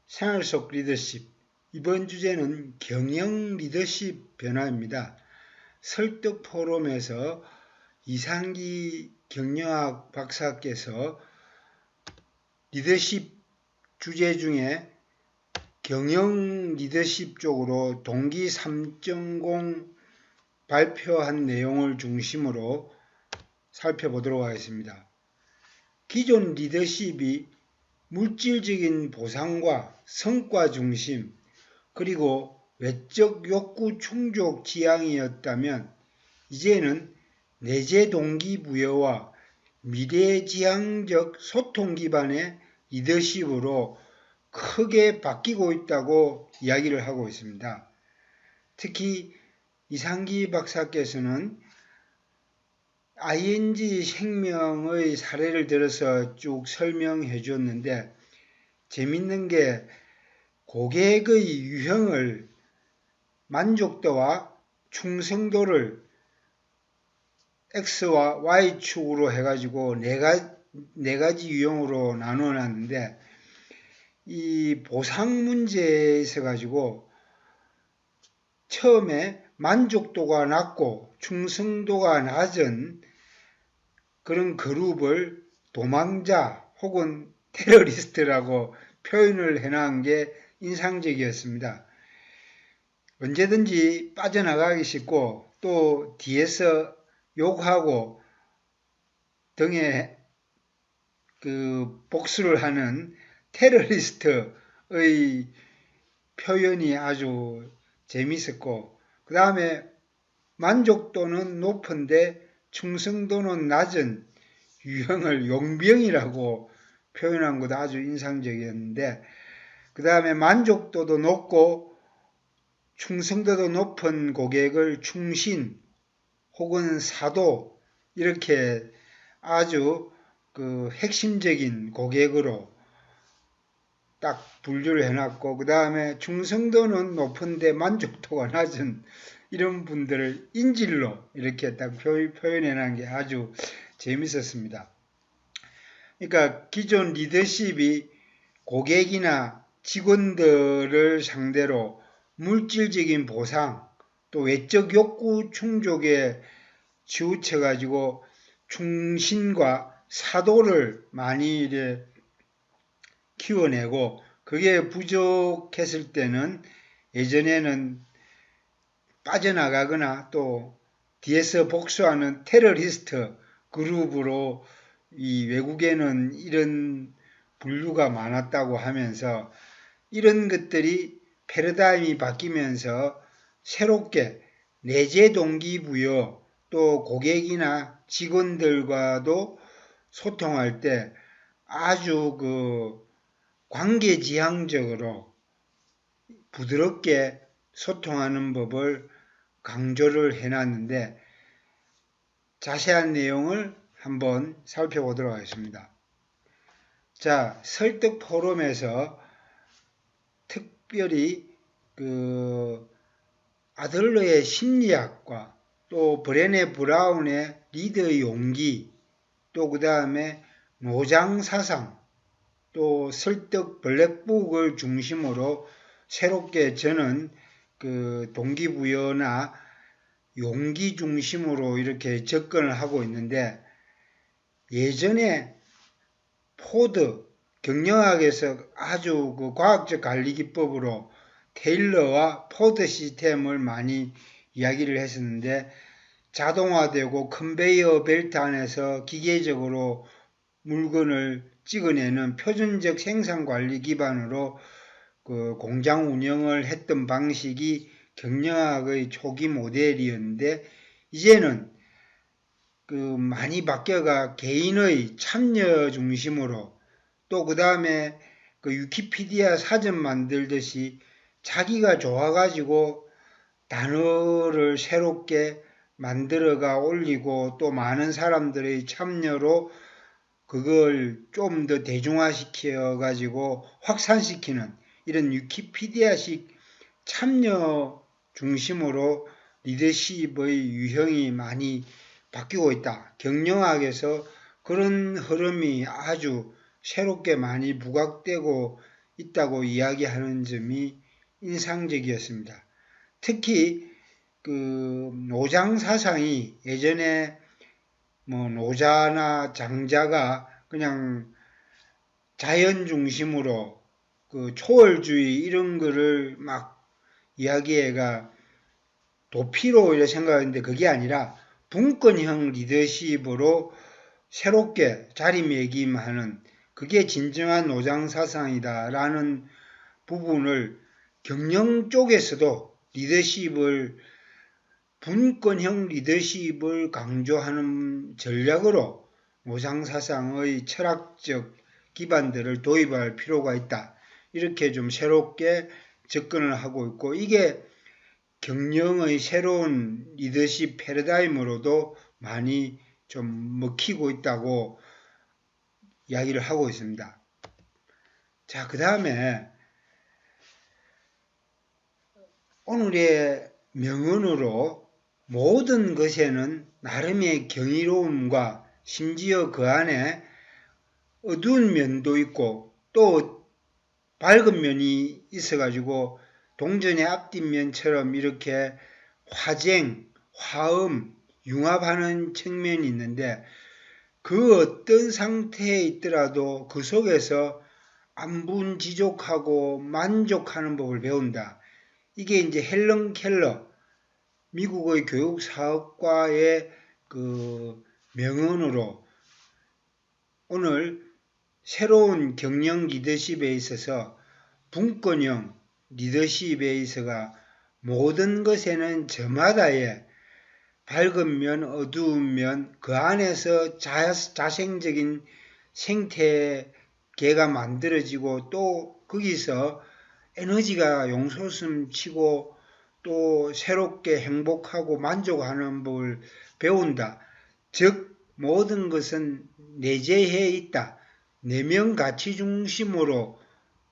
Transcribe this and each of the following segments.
생활 속 리더십. 이번 주제는 경영 리더십 변화입니다. 설득 포럼에서 이상기 경영학 박사께서 리더십 주제 중에 경영 리더십 쪽으로 동기 3.0 발표한 내용을 중심으로 살펴보도록 하겠습니다. 기존 리더십이 물질적인 보상과 성과 중심, 그리고 외적 욕구 충족 지향이었다면 이제는 내재 동기부여와 미래지향적 소통 기반의 리더십으로 크게 바뀌고 있다고 이야기를 하고 있습니다. 특히 이상기 박사께서는 ING 생명의 사례를 들어서 쭉 설명해 주었는데, 재밌는 게 고객의 유형을 만족도와 충성도를 X와 Y축으로 해가지고 네 가지 유형으로 나눠 놨는데, 이 보상 문제에 있어 가지고 처음에 만족도가 낮고 충성도가 낮은 그런 그룹을 도망자 혹은 테러리스트라고 표현을 해놓은 게 인상적이었습니다. 언제든지 빠져나가기 쉽고 또 뒤에서 욕하고 등에 복수를 하는 테러리스트의 표현이 아주 재밌었고, 그 다음에 만족도는 높은데 충성도는 낮은 유형을 용병이라고 표현한 것도 아주 인상적이었는데, 그 다음에 만족도도 높고 충성도도 높은 고객을 충신 혹은 사도, 이렇게 아주 핵심적인 고객으로 딱 분류를 해놨고, 그 다음에 충성도는 높은데 만족도가 낮은 이런 분들을 인질로 이렇게 딱 표현해놓은 게 아주 재밌었습니다. 그러니까 기존 리더십이 고객이나 직원들을 상대로 물질적인 보상, 또 외적 욕구 충족에 치우쳐가지고 충신과 사도를 많이 키워내고, 그게 부족했을 때는 예전에는 빠져나가거나 또 뒤에서 복수하는 테러리스트 그룹으로 이 외국에는 이런 분류가 많았다고 하면서, 이런 것들이 패러다임이 바뀌면서 새롭게 내재 동기부여, 또 고객이나 직원들과도 소통할 때 아주 관계지향적으로 부드럽게 소통하는 법을 강조를 해놨는데, 자세한 내용을 한번 살펴보도록 하겠습니다. 자, 설득 포럼에서 특별히 아들러의 심리학과 또 브레네 브라운의 리더의 용기, 또 그 다음에 노장사상, 또 설득 블랙북을 중심으로 새롭게 저는 동기부여나 용기 중심으로 이렇게 접근을 하고 있는데, 예전에 포드 경영학에서 아주 과학적 관리 기법으로 테일러와 포드 시스템을 많이 이야기를 했었는데, 자동화되고 컨베이어 벨트 안에서 기계적으로 물건을 찍어내는 표준적 생산관리 기반으로 공장 운영을 했던 방식이 경영학의 초기 모델이었는데, 이제는 많이 바뀌어가 개인의 참여 중심으로, 또 그 다음에 위키피디아 사전 만들듯이 자기가 좋아가지고 단어를 새롭게 만들어가 올리고 또 많은 사람들의 참여로 그걸 좀 더 대중화시켜 가지고 확산시키는 이런 위키피디아식 참여 중심으로 리더십의 유형이 많이 바뀌고 있다. 경영학에서 그런 흐름이 아주 새롭게 많이 부각되고 있다고 이야기하는 점이 인상적이었습니다. 특히 그 노장 사상이 예전에 뭐 노자나 장자가 그냥 자연 중심으로 그 초월주의 이런 거를 막 이야기해가 도피로 이렇게 생각하는데 그게 아니라 분권형 리더십으로 새롭게 자리매김하는 그게 진정한 노장 사상이다라는 부분을 경영 쪽에서도 분권형 리더십을 강조하는 전략으로 노장 사상의 철학적 기반들을 도입할 필요가 있다. 이렇게 좀 새롭게 접근을 하고 있고 이게 경영의 새로운 리더십 패러다임으로도 많이 좀 먹히고 있다고 이야기를 하고 있습니다. 자, 그 다음에 오늘의 명언으로 모든 것에는 나름의 경이로움과 심지어 그 안에 어두운 면도 있고 또 밝은 면이 있어가지고 동전의 앞뒷면처럼 이렇게 화쟁, 화음, 융합하는 측면이 있는데 그 어떤 상태에 있더라도 그 속에서 안분지족하고 만족하는 법을 배운다. 이게 이제 헬런 켈러, 미국의 교육사업과의 그 명언으로 오늘 새로운 경영 리더십에 있어서 분권형 리더십에 있어가 모든 것에는 저마다의 밝은 면, 어두운 면, 그 안에서 자생적인 생태계가 만들어지고 또 거기서 에너지가 용솟음 치고 또 새롭게 행복하고 만족하는 법을 배운다. 즉 모든 것은 내재해 있다. 내면 가치 중심으로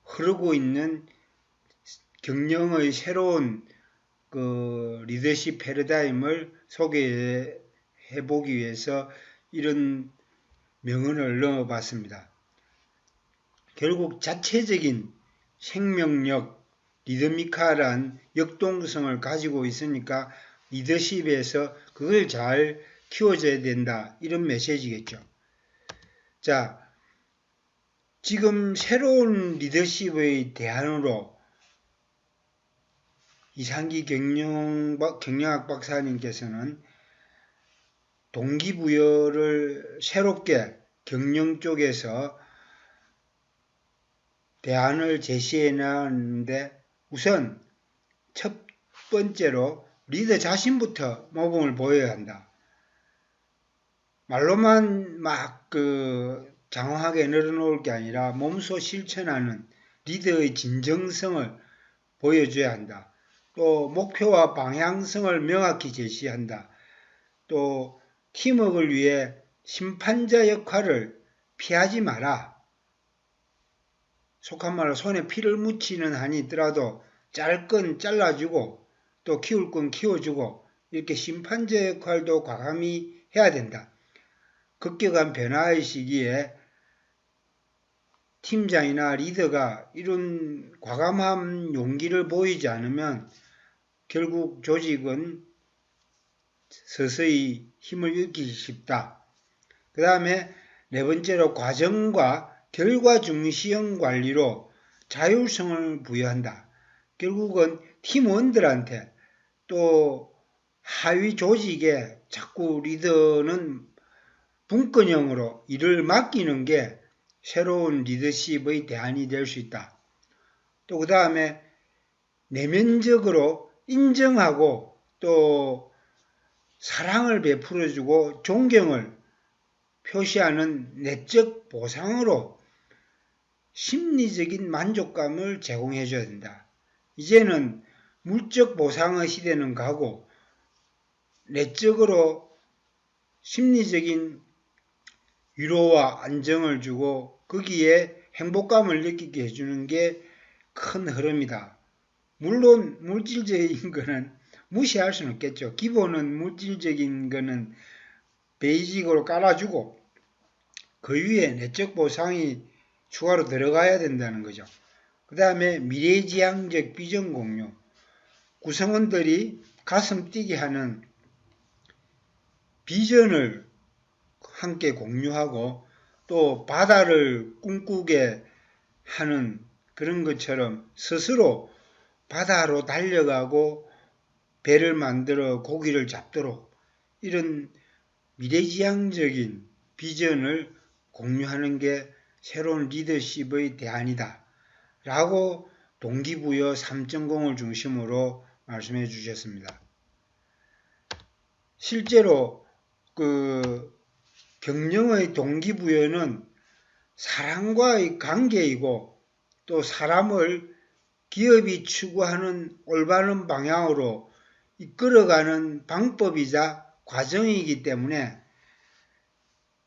흐르고 있는 경영의 새로운 그 리더십 패러다임을 소개해 보기 위해서 이런 명언을 넣어봤습니다. 결국 자체적인 생명력, 리드미컬한 역동성을 가지고 있으니까 리더십에서 그걸 잘 키워줘야 된다. 이런 메시지겠죠. 자, 지금 새로운 리더십의 대안으로 이상기 경영학 박사님께서는 동기부여를 새롭게 경영 쪽에서 대안을 제시해 나왔는데 우선 첫 번째로 리더 자신부터 모범을 보여야 한다. 말로만 막 장황하게 늘어놓을 게 아니라 몸소 실천하는 리더의 진정성을 보여줘야 한다. 또 목표와 방향성을 명확히 제시한다. 또 팀워크를 위해 심판자 역할을 피하지 마라. 속한 말로 손에 피를 묻히는 한이 있더라도 짤 건 잘라주고 또 키울 건 키워주고 이렇게 심판자 역할도 과감히 해야 된다. 급격한 변화의 시기에 팀장이나 리더가 이런 과감한 용기를 보이지 않으면 결국 조직은 서서히 힘을 잃기 쉽다. 그 다음에 네 번째로 과정과 결과 중시형 관리로 자율성을 부여한다. 결국은 팀원들한테 또 하위 조직에 자꾸 리더는 분권형으로 일을 맡기는 게 새로운 리더십의 대안이 될 수 있다. 또 그 다음에 내면적으로 인정하고 또 사랑을 베풀어주고 존경을 표시하는 내적 보상으로 심리적인 만족감을 제공해줘야 된다. 이제는 물적 보상의 시대는 가고 내적으로 심리적인 위로와 안정을 주고 거기에 행복감을 느끼게 해주는 게 큰 흐름이다. 물론 물질적인 거는 무시할 수는 없겠죠. 기본은 물질적인 거는 베이직으로 깔아주고 그 위에 내적 보상이 추가로 들어가야 된다는 거죠. 그 다음에 미래지향적 비전 공유. 구성원들이 가슴 뛰게 하는 비전을 함께 공유하고 또 바다를 꿈꾸게 하는 그런 것처럼 스스로 바다로 달려가고 배를 만들어 고기를 잡도록 이런 미래지향적인 비전을 공유하는 게 새로운 리더십의 대안이다 라고 동기부여 3.0을 중심으로 말씀해 주셨습니다. 실제로 경영의 동기부여는 사람과의 관계이고 또 사람을 기업이 추구하는 올바른 방향으로 이끌어가는 방법이자 과정이기 때문에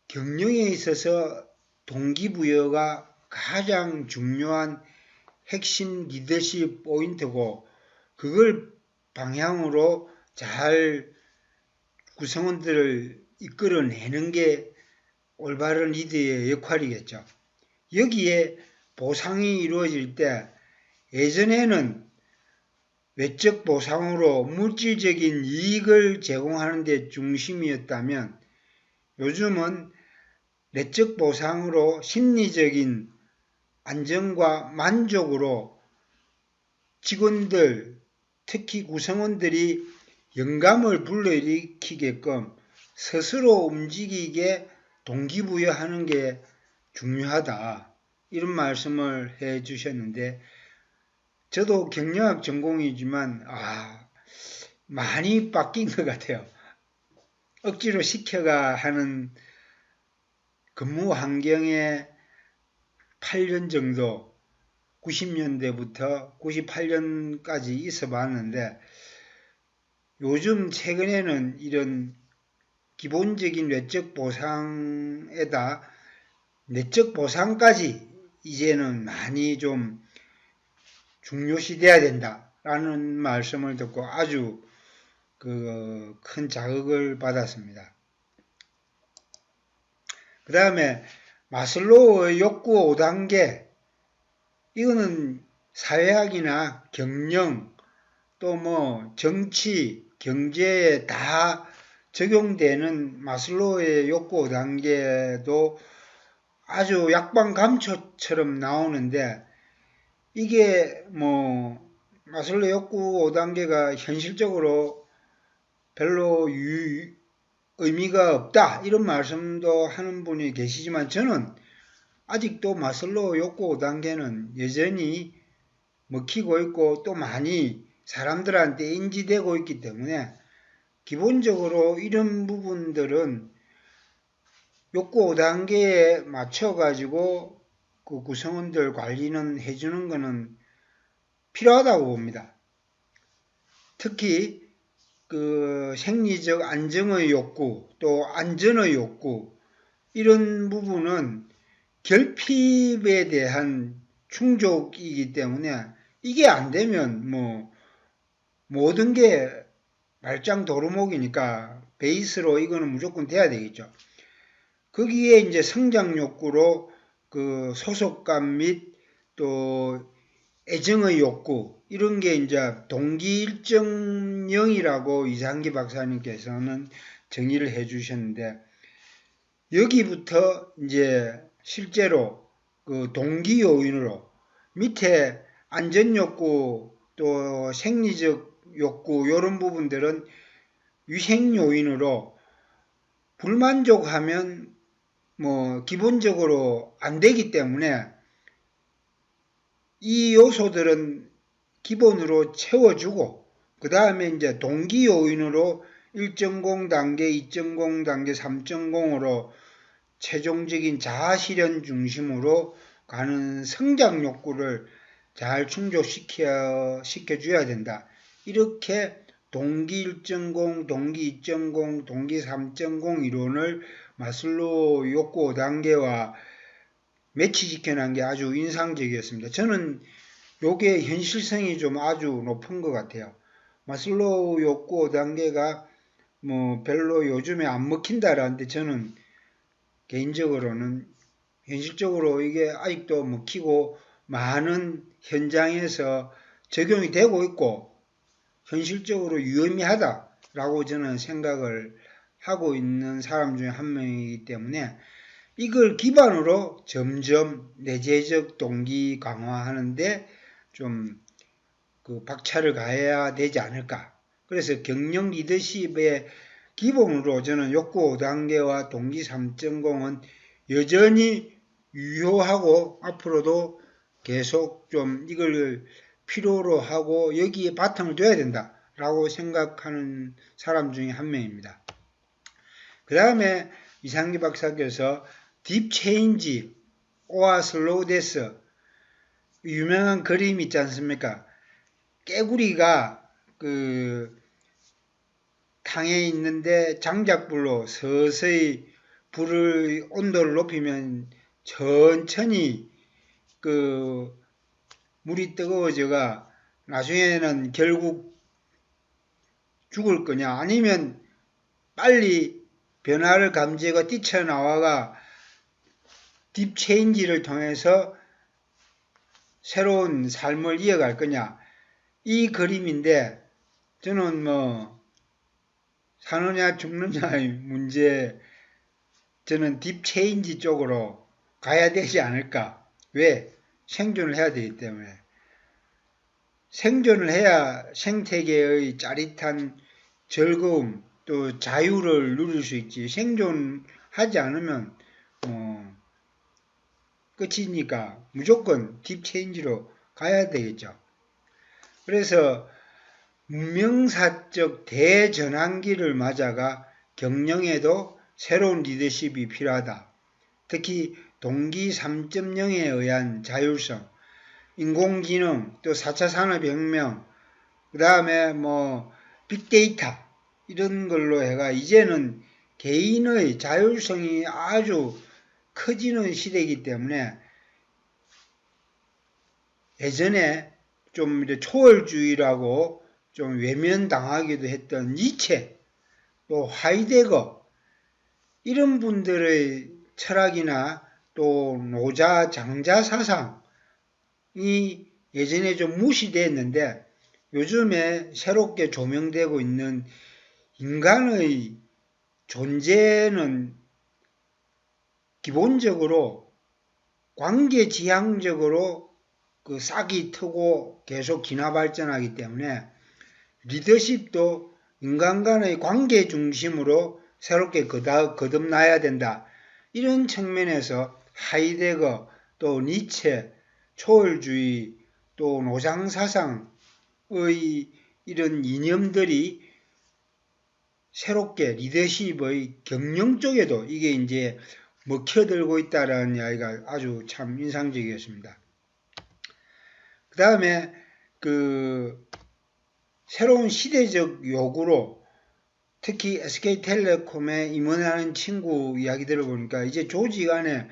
경영에 있어서 동기부여가 가장 중요한 핵심 리더십 포인트고 그걸 방향으로 잘 구성원들을 이끌어내는 게 올바른 리더의 역할이겠죠. 여기에 보상이 이루어질 때 예전에는 외적 보상으로 물질적인 이익을 제공하는 데 중심이었다면 요즘은 내적 보상으로 심리적인 안정과 만족으로 직원들, 특히 구성원들이 영감을 불러일으키게끔 스스로 움직이게 동기부여하는 게 중요하다. 이런 말씀을 해 주셨는데 저도 경영학 전공이지만 많이 바뀐 것 같아요. 억지로 시켜가 하는 근무 환경에 8년 정도 90년대부터 98년까지 있어 봤는데 요즘 최근에는 이런 기본적인 외적 보상에다 내적 보상까지 이제는 많이 좀 중요시돼야 된다라는 말씀을 듣고 아주 큰 자극을 받았습니다. 그 다음에 마슬로우의 욕구 5단계 이거는 사회학이나 경영 또 뭐 정치, 경제에 다 적용되는 마슬로우의 욕구 5단계도 아주 약방감초처럼 나오는데 이게 뭐 마슬로우 욕구 5단계가 현실적으로 별로 의미가 없다 이런 말씀도 하는 분이 계시지만 저는 아직도 마슬로우 욕구 5단계는 여전히 먹히고 있고 또 많이 사람들한테 인지되고 있기 때문에 기본적으로 이런 부분들은 욕구 5단계에 맞춰가지고 그 구성원들 관리는 해주는 것은 필요하다고 봅니다. 특히 생리적 안정의 욕구, 또 안전의 욕구 이런 부분은 결핍에 대한 충족이기 때문에 이게 안 되면 뭐 모든 게 말짱 도루묵이니까 베이스로 이거는 무조건 돼야 되겠죠. 거기에 이제 성장 욕구로 소속감 및 또 애정의 욕구 이런 게 이제 동기일정형이라고 이상기 박사님께서는 정의를 해 주셨는데 여기부터 이제 실제로 동기 요인으로 밑에 안전 욕구 또 생리적 욕구 이런 부분들은 위생 요인으로 불만족하면 뭐 기본적으로 안 되기 때문에 이 요소들은 기본으로 채워주고 그 다음에 이제 동기 요인으로 1.0 단계, 2.0 단계, 3.0으로 최종적인 자아실현 중심으로 가는 성장 욕구를 잘 충족시켜줘야 된다. 이렇게 동기 1.0, 동기 2.0, 동기 3.0 이론을 마슬로우 욕구 5단계와 매치시켜 놓은 게 아주 인상적이었습니다. 저는 요게 현실성이 좀 아주 높은 것 같아요. 마슬로우 욕구 5단계가 뭐 별로 요즘에 안 먹힌다라는데 저는 개인적으로는 현실적으로 이게 아직도 먹히고 많은 현장에서 적용이 되고 있고 현실적으로 유의미하다라고 저는 생각을 하고 있는 사람 중에 한 명이기 때문에 이걸 기반으로 점점 내재적 동기 강화하는데 좀 그 박차를 가해야 되지 않을까. 그래서 경영 리더십의 기본으로 저는 욕구 5단계와 동기 3.0은 여전히 유효하고 앞으로도 계속 좀 이걸 필요로 하고 여기에 바탕을 둬야 된다라고 생각하는 사람 중에 한 명입니다. 그 다음에 이상기 박사께서 딥 체인지 or 슬로우 데스 유명한 그림 있지 않습니까? 깨구리가 그 탕에 있는데 장작불로 서서히 불의 온도를 높이면 천천히 그 물이 뜨거워져가 나중에는 결국 죽을 거냐 아니면 빨리 변화를 감지하고 뛰쳐나와가 딥체인지를 통해서 새로운 삶을 이어갈 거냐 이 그림인데 저는 뭐 사느냐 죽느냐의 문제 저는 딥체인지 쪽으로 가야 되지 않을까. 왜? 생존을 해야 되기 때문에. 생존을 해야 생태계의 짜릿한 즐거움 또 자유를 누릴 수 있지. 생존하지 않으면 끝이니까 무조건 딥체인지로 가야 되겠죠. 그래서 문명사적 대전환기를 맞아가 경영에도 새로운 리더십이 필요하다. 특히 동기 3.0에 의한 자율성, 인공지능, 또 4차 산업혁명, 그 다음에 뭐 빅데이터 이런 걸로 해가 이제는 개인의 자율성이 아주 커지는 시대이기 때문에 예전에 좀 초월주의라고 좀 외면당하기도 했던 니체, 또 하이데거 이런 분들의 철학이나 또 노자, 장자 사상이 예전에 좀 무시됐는데 요즘에 새롭게 조명되고 있는 인간의 존재는 기본적으로 관계지향적으로 그 싹이 트고 계속 진화 발전하기 때문에 리더십도 인간 간의 관계 중심으로 새롭게 거듭나야 된다. 이런 측면에서 하이데거, 또 니체, 초월주의, 또 노장사상의 이런 이념들이 새롭게 리더십의 경영 쪽에도 이게 이제 먹혀들고 있다라는 이야기가 아주 참 인상적이었습니다. 그 다음에 새로운 시대적 요구로 특히 SK텔레콤에 임원하는 친구 이야기 들어보니까 이제 조직 안에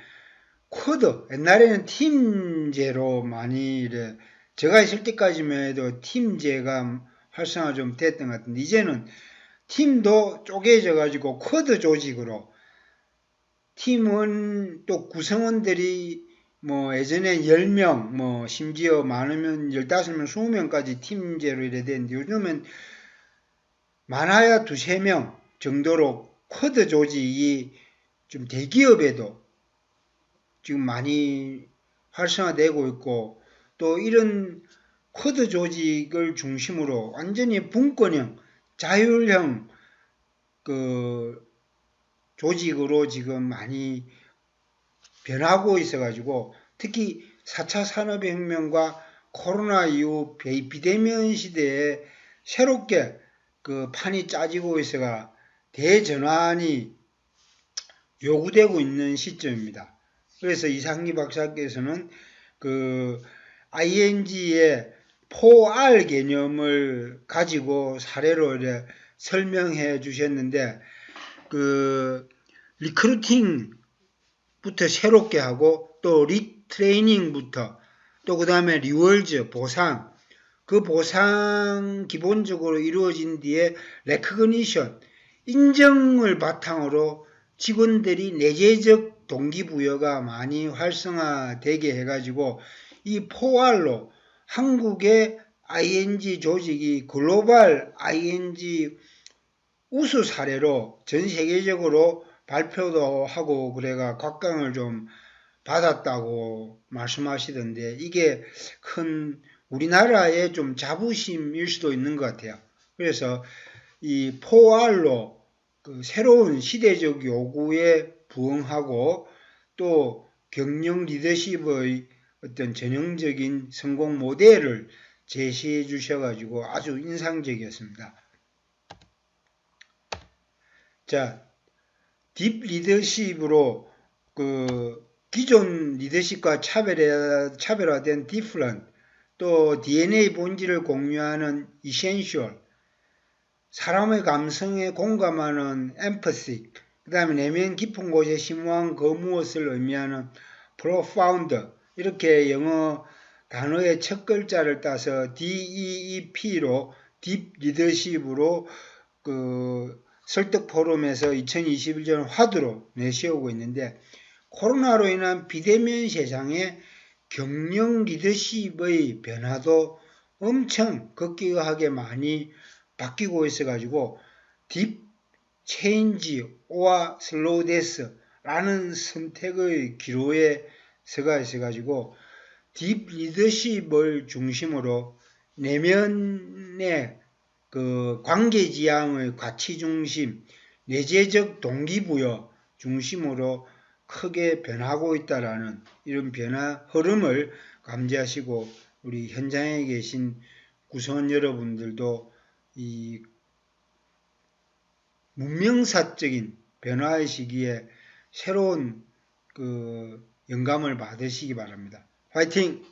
쿼드, 옛날에는 팀제로 많이 이래, 제가 있을 때까지만 해도 팀제가 활성화 좀 됐던 것 같은데 이제는 팀도 쪼개져 가지고 쿼드 조직으로 팀은 또 구성원들이 뭐 예전에 10명 뭐 심지어 많으면 15명 20명까지 팀제로 이래 되는데 요즘은 많아야 2-3명 정도로 쿼드 조직이 좀 대기업에도 지금 많이 활성화되고 있고 또 이런 쿼드 조직을 중심으로 완전히 분권형 자율형 조직으로 지금 많이 변하고 있어가지고 특히 4차 산업혁명과 코로나 이후 비대면 시대에 새롭게 판이 짜지고 있어가 대전환이 요구되고 있는 시점입니다. 그래서 이상기 박사께서는 ING의 4R 개념을 가지고 사례로 설명해 주셨는데 리크루팅부터 새롭게 하고 또 리트레이닝부터 또 그 다음에 리월즈 보상 그 보상 기본적으로 이루어진 뒤에 레커그니션 인정을 바탕으로 직원들이 내재적 동기부여가 많이 활성화되게 해가지고 이 4R로 한국의 ING 조직이 글로벌 ING 우수 사례로 전 세계적으로 발표도 하고 그래가 각광을 좀 받았다고 말씀하시던데 이게 큰 우리나라의 좀 자부심일 수도 있는 것 같아요. 그래서 이 4R로 그 새로운 시대적 요구에 부응하고 또 경영 리더십의 어떤 전형적인 성공 모델을 제시해 주셔가지고 아주 인상적이었습니다. 자, 딥 리더십으로 그 기존 리더십과 차별화된 디프런트, 또 DNA 본질을 공유하는 이센셜, 사람의 감성에 공감하는 empathy, 그 다음에 내면 깊은 곳에 심오한 그 무엇을 의미하는 profound, 이렇게 영어 단어의 첫 글자를 따서 DEEP로 딥 리더십으로 그 설득 포럼에서 2021년 화두로 내세우고 있는데, 코로나로 인한 비대면 세상에 경영 리더십의 변화도 엄청 급격하게 많이 바뀌고 있어가지고 딥 체인지 오아 슬로우 데스라는 선택의 기로에 서가 있어가지고 딥 리더십을 중심으로 내면의 그 관계지향의 가치 중심, 내재적 동기부여 중심으로 크게 변하고 있다라는 이런 변화 흐름을 감지하시고 우리 현장에 계신 구성원 여러분들도 이 문명사적인 변화의 시기에 새로운 그 영감을 받으시기 바랍니다. 화이팅!